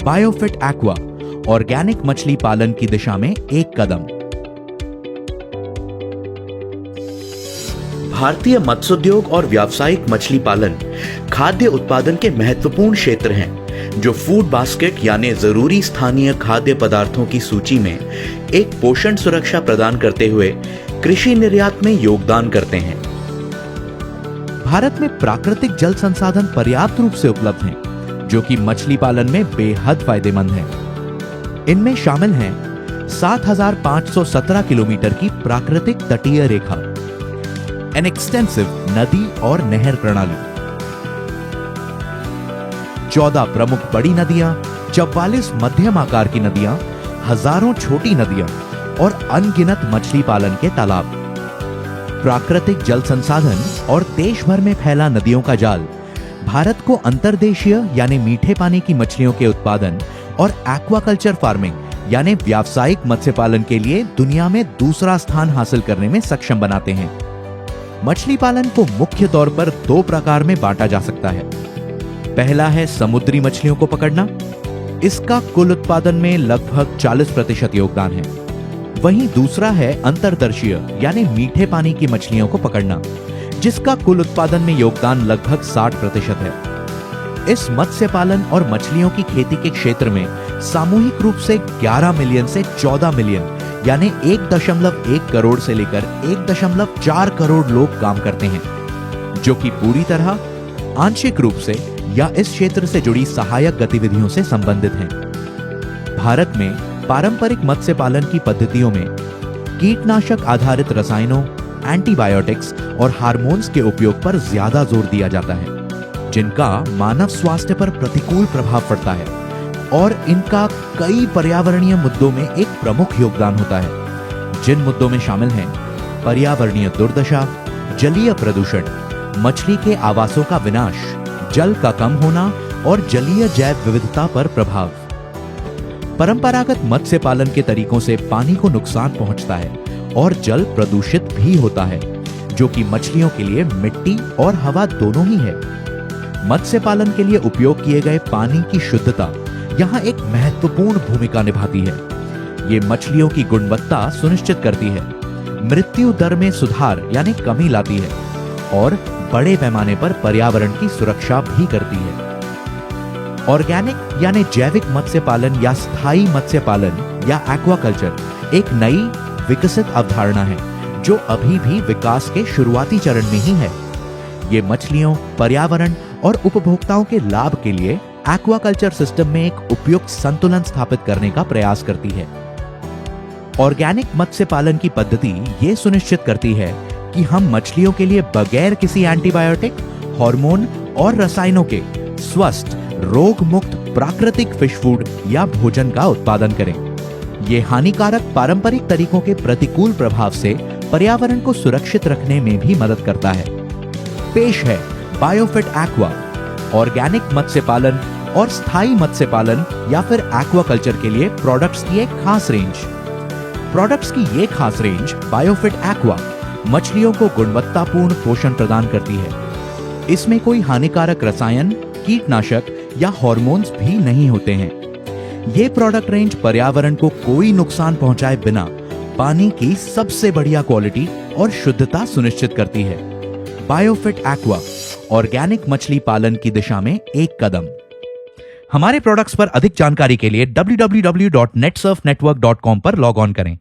बायोफिट aqua, organic मछली पालन की दिशा में एक कदम। भारतीय मत्स्योद्योग और व्यावसायिक मछली पालन खाद्य उत्पादन के महत्वपूर्ण क्षेत्र हैं, जो फूड बास्केट यानी जरूरी स्थानीय खाद्य पदार्थों की सूची में एक पोषण सुरक्षा प्रदान करते हुए कृषि निर्यात में योगदान करते हैं। भारत में प्राकृतिक जल संसाधन पर्याप्त रूप से उपलब्ध हैं, जो कि मछली पालन में बेहद फायदेमंद हैं। इनमें शामिल हैं 7,517 किलोमीटर की प्राकृतिक तटीय रेखा, एन एक्सटेंसिव नदी और नहर प्रणाली, 14 प्रमुख बड़ी नदियां, 44 मध्यम आकार की नदियां, हजारों छोटी नदियां और अनगिनत मछली पालन के तालाब। प्राकृतिक जल संसाधन और देश भर में फैला नदियों का जाल भारत को अंतर्देशीय यानी मीठे पानी की मछलियों के उत्पादन और एक्वाकल्चर फार्मिंग यानी व्यावसायिक मत्स्य पालन के लिए दुनिया में दूसरा स्थान हासिल करने में सक्षम बनाते हैं। मछली पालन को मुख्य तौर पर दो प्रकार में बांटा जा सकता है। पहला है समुद्री मछलियों को पकड़ना। इसका कुल उत्पादन में लगभग 40% योगदान है। वहीं दूसरा है अंतर्देशीय यानी मीठे पानी की मछलियों को पकड़ना, जिसका कुल उत्पादन में योगदान लगभग 60% है। इस मत्स्य पालन और मछलियों की खेती के क्षेत्र में सामूहिक रूप से 11 मिलियन से 14 मिलियन यानी 1.1 करोड़ से लेकर 1.4 करोड़ लोग काम करते हैं, जो कि पूरी तरह आंशिक रूप से या इस क्षेत्र से जुड़ी सहायक गतिविधियों से संबंधित हैं। भारत में पारंपरिक मत्स्य पालन की पद्धतियों में कीटनाशक आधारित रसायनों, एंटीबायोटिक्स और हार्मोन्स के उपयोग पर ज्यादा जोर दिया जाता है, जिनका मानव स्वास्थ्य पर प्रतिकूल प्रभाव पड़ता है और इनका कई पर्यावरणीय मुद्दों में एक प्रमुख योगदान होता है, जिन मुद्दों में शामिल हैं पर्यावरणीय दुर्दशा, जलीय प्रदूषण, मछली के आवासों का विनाश, जल का कम होना और जलीय जैव विविधता पर प्रभाव। परंपरागत मत्स्य पालन के तरीकों से पानी को नुकसान पहुंचता है और जल प्रदूषित भी होता है, जो कि मछलियों के लिए मिट्टी और हवा दोनों ही है। मत्स्य पालन के लिए उपयोग किए गए पानी की शुद्धता यहाँ एक महत्वपूर्ण भूमिका निभाती है। ये मछलियों की गुणवत्ता सुनिश्चित करती है, मृत्यु दर में सुधार यानी कमी लाती है और बड़े पैमाने पर पर्यावरण की सुरक्षा भी करती है। ऑर्गेनिक यानी जैविक मत्स्य पालन या स्थायी मत्स्य पालन या एक्वाकल्चर एक नई विकसित अवधारणा है, जो अभी भी विकास के शुरुआती चरण में ही है। ये मछलियों, पर्यावरण और उपभोक्ताओं के लाभ के लिए एक्वाकल्चर सिस्टम में एक उपयुक्त संतुलन स्थापित करने का प्रयास करती है। ऑर्गेनिक मत्स्य पालन की पद्धति ये सुनिश्चित करती है कि हम मछलियों के लिए बगैर किसी एंटीबायोटिक, हार्मोन और रसायनों के स्वस्थ, रोग मुक्त प्राकृतिक फिश फूड या भोजन का उत्पादन करें। ये हानिकारक पारंपरिक तरीकों के प्रतिकूल प्रभाव से पर्यावरण को सुरक्षित रखने में भी मदद करता है। पेश है बायोफिट एक्वा, ऑर्गेनिक मत्स्य पालन और स्थायी मत्स्य पालन या फिर एक्वाकल्चर के लिए प्रोडक्ट्स की एक खास रेंज। प्रोडक्ट्स की ये खास रेंज बायोफिट एक्वा मछलियों को गुणवत्तापूर्ण पोषण प्रदान करती है। इसमें कोई हानिकारक रसायन, कीटनाशक या हार्मोन्स भी नहीं होते हैं। ये प्रोडक्ट रेंज पर्यावरण को कोई नुकसान पहुंचाए बिना पानी की सबसे बढ़िया क्वालिटी और शुद्धता सुनिश्चित करती है। बायोफिट एक्वा, ऑर्गेनिक मछली पालन की दिशा में एक कदम। हमारे प्रोडक्ट्स पर अधिक जानकारी के लिए www.netsurfnetwork.com पर लॉग ऑन करें।